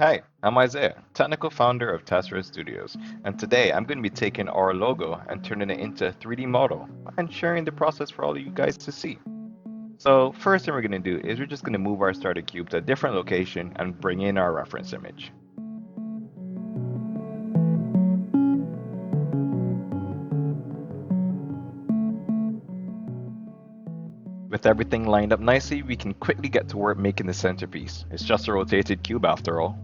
Hi, I'm Isaiah, technical founder of Tessera Studios, and today I'm going to be taking our logo and turning it into a 3D model and sharing the process for all of you guys to see. So first thing we're going to do is we're just going to move our starter cube to a different location and bring in our reference image. With everything lined up nicely, we can quickly get to work making the centerpiece. It's just a rotated cube after all.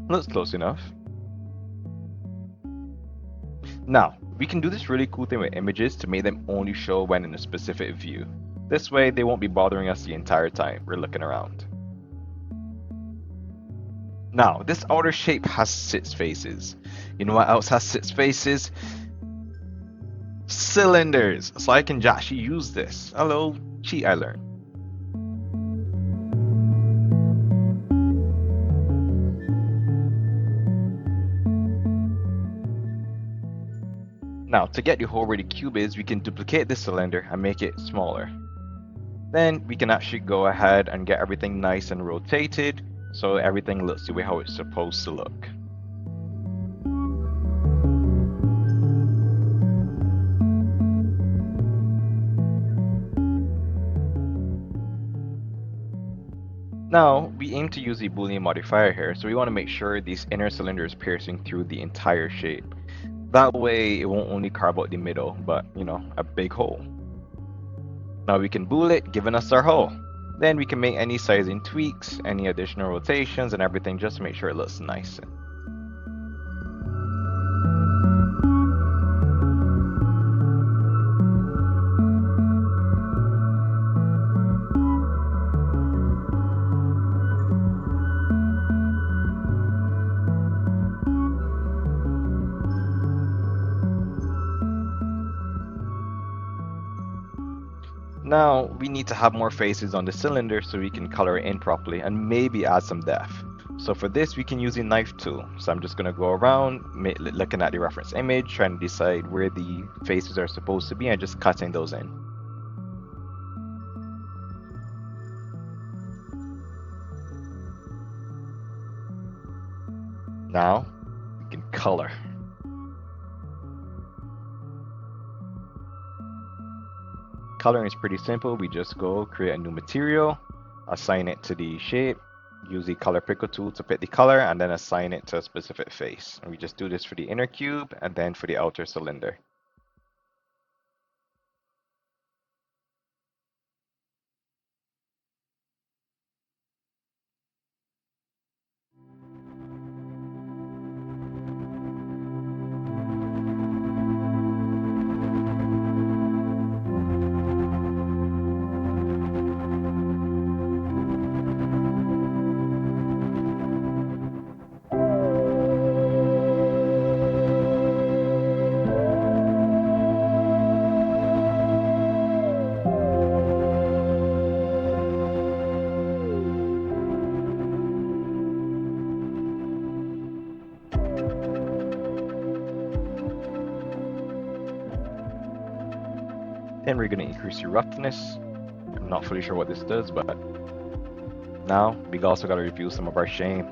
Looks close enough. Now, we can do this really cool thing with images to make them only show when in a specific view. This way, they won't be bothering us the entire time we're looking around. Now, this outer shape has 6 faces. You know what else has 6 faces? Cylinders! So I can actually use this. A little cheat I learned. Now, to get the whole where the cube is, we can duplicate this cylinder and make it smaller. Then we can actually go ahead and get everything nice and rotated so everything looks the way how it's supposed to look. Now, we aim to use the Boolean modifier here, so we want to make sure this inner cylinder is piercing through the entire shape. That way, it won't only carve out the middle, but, a big hole. Now we can bool it, giving us our hole. Then we can make any sizing tweaks, any additional rotations and everything just to make sure it looks nice. Now we need to have more faces on the cylinder so we can color it in properly and maybe add some depth. So for this we can use the knife tool. So I'm just going to go around looking at the reference image, trying to decide where the faces are supposed to be and just cutting those in. Now we can color. Coloring is pretty simple. We just go create a new material, assign it to the shape, use the color picker tool to pick the color, and then assign it to a specific face. And we just do this for the inner cube and then for the outer cylinder. Then we're going to increase the roughness. I'm not fully sure what this does, but now we also got to review some of our shame.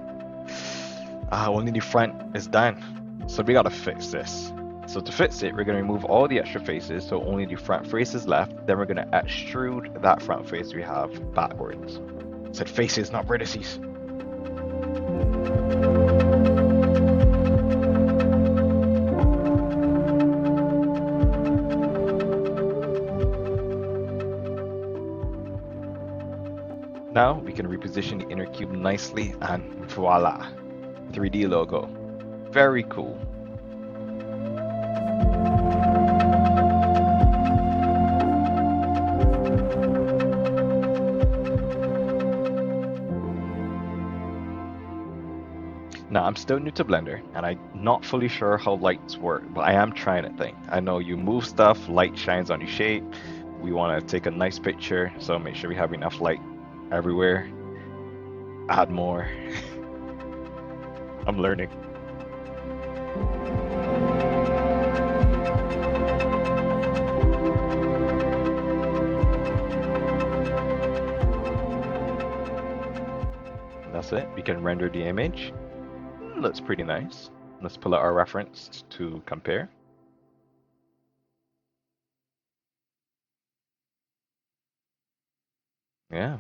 Only the front is done, so we got to fix this. So to fix it, we're going to remove all the extra faces, so only the front face is left. Then we're going to extrude that front face we have backwards. I said faces, not vertices. Now we can reposition the inner cube nicely and voila, 3D logo. Very cool. Now I'm still new to Blender and I'm not fully sure how lights work, but I am trying a thing. I know you move stuff, light shines on the shape. We want to take a nice picture, so make sure we have enough light everywhere. Add more. I'm learning. that's it. We can render the image. Looks pretty nice. Let's pull out our reference to compare. Yeah,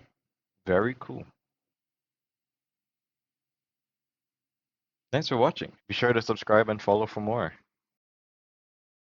very cool. Thanks for watching. Be sure to subscribe and follow for more.